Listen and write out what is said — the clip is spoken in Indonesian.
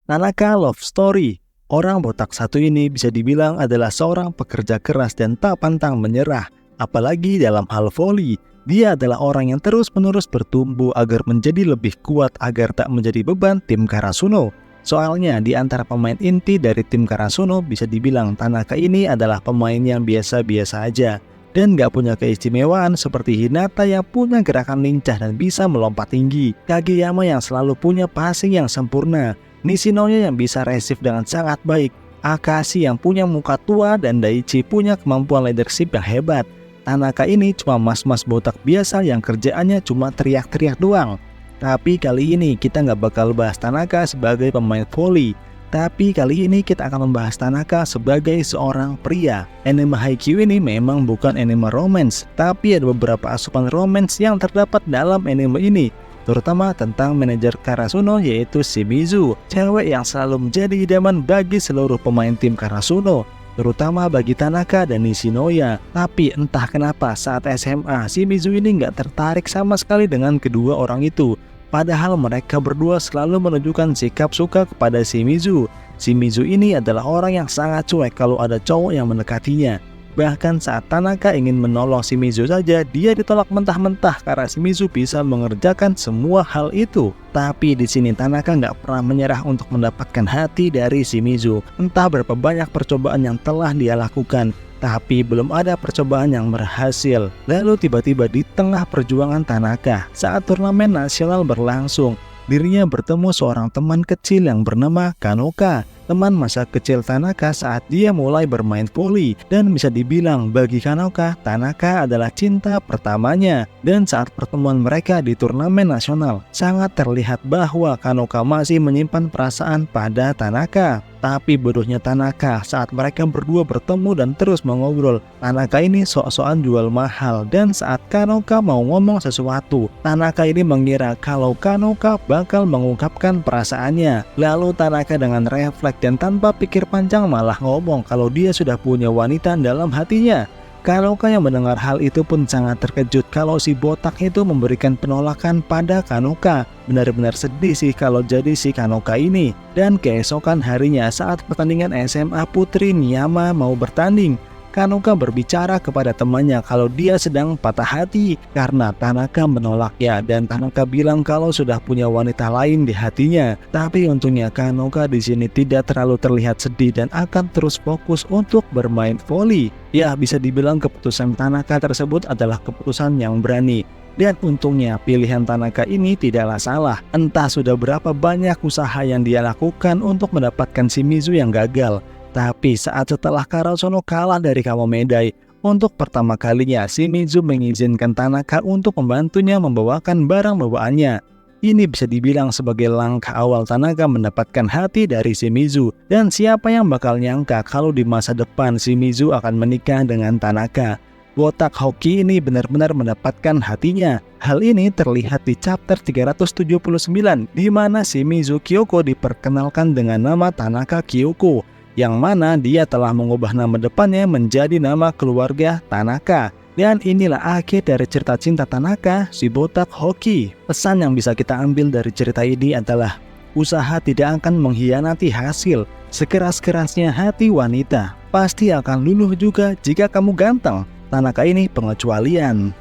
Tanaka Love Story. Orang botak satu ini bisa dibilang adalah seorang pekerja keras dan tak pantang menyerah. Apalagi dalam hal voli, dia adalah orang yang terus-menerus bertumbuh agar menjadi lebih kuat agar tak menjadi beban tim Karasuno. Soalnya di antara pemain inti dari tim Karasuno bisa dibilang Tanaka ini adalah pemain yang biasa-biasa aja dan gak punya keistimewaan seperti Hinata yang punya gerakan lincah dan bisa melompat tinggi, Kageyama yang selalu punya passing yang sempurna, Nishinoya yang bisa resif dengan sangat baik, Akashi yang punya muka tua, dan Daichi punya kemampuan leadership yang hebat. Tanaka ini cuma mas-mas botak biasa yang kerjaannya cuma teriak-teriak doang. Tapi kali ini kita nggak bakal bahas Tanaka sebagai pemain voli. Tapi kali ini kita akan membahas Tanaka sebagai seorang pria. Anime Haikyuu ini memang bukan anime romance, tapi ada beberapa asupan romance yang terdapat dalam anime ini, terutama tentang manajer Karasuno yaitu Shimizu, cewek yang selalu menjadi idaman bagi seluruh pemain tim Karasuno, terutama bagi Tanaka dan Nishinoya. Tapi entah kenapa saat SMA, Shimizu ini nggak tertarik sama sekali dengan kedua orang itu. Padahal mereka berdua selalu menunjukkan sikap suka kepada Shimizu. Shimizu ini adalah orang yang sangat cuek kalau ada cowok yang mendekatinya. Bahkan saat Tanaka ingin menolong Shimizu saja, dia ditolak mentah-mentah karena Shimizu bisa mengerjakan semua hal itu. Tapi di sini Tanaka nggak pernah menyerah untuk mendapatkan hati dari Shimizu. Entah berapa banyak percobaan yang telah dia lakukan, tapi belum ada percobaan yang berhasil. Lalu tiba-tiba di tengah perjuangan Tanaka, saat turnamen nasional berlangsung, dirinya bertemu seorang teman kecil yang bernama Kanoka, teman masa kecil Tanaka saat dia mulai bermain voli. Dan bisa dibilang bagi Kanoka, Tanaka adalah cinta pertamanya. Dan saat pertemuan mereka di turnamen nasional, sangat terlihat bahwa Kanoka masih menyimpan perasaan pada Tanaka. Tapi bodohnya Tanaka, saat mereka berdua bertemu dan terus mengobrol, Tanaka ini sok-sokan jual mahal. Dan saat Kanoka mau ngomong sesuatu, Tanaka ini mengira kalau Kanoka bakal mengungkapkan perasaannya. Lalu Tanaka dengan refleks dan tanpa pikir panjang malah ngomong kalau dia sudah punya wanita dalam hatinya. Kanoka yang mendengar hal itu pun sangat terkejut kalau si botak itu memberikan penolakan pada Kanoka. Benar-benar sedih sih kalau jadi si Kanoka ini. Dan keesokan harinya saat pertandingan SMA Putri Niyama mau bertanding, Kanoka berbicara kepada temannya kalau dia sedang patah hati karena Tanaka menolaknya, dan Tanaka bilang kalau sudah punya wanita lain di hatinya. Tapi untungnya Kanoka di sini tidak terlalu terlihat sedih dan akan terus fokus untuk bermain voli. Ya, bisa dibilang keputusan Tanaka tersebut adalah keputusan yang berani. Dan untungnya pilihan Tanaka ini tidaklah salah. Entah sudah berapa banyak usaha yang dia lakukan untuk mendapatkan Shimizu yang gagal. Tapi saat setelah Karasuno kalah dari Kamomedai, untuk pertama kalinya Shimizu mengizinkan Tanaka untuk membantunya membawakan barang bawaannya. Ini bisa dibilang sebagai langkah awal Tanaka mendapatkan hati dari Shimizu. Dan siapa yang bakal nyangka kalau di masa depan Shimizu akan menikah dengan Tanaka. Botak hoki ini benar-benar mendapatkan hatinya. Hal ini terlihat di chapter 379 di mana Shimizu Kyoko diperkenalkan dengan nama Tanaka Kyoko, yang mana dia telah mengubah nama depannya menjadi nama keluarga Tanaka. Dan inilah akhir dari cerita cinta Tanaka, si botak hoki. Pesan yang bisa kita ambil dari cerita ini adalah usaha tidak akan mengkhianati hasil. Sekeras-kerasnya hati wanita pasti akan luluh juga jika kamu ganteng. Tanaka ini pengecualian.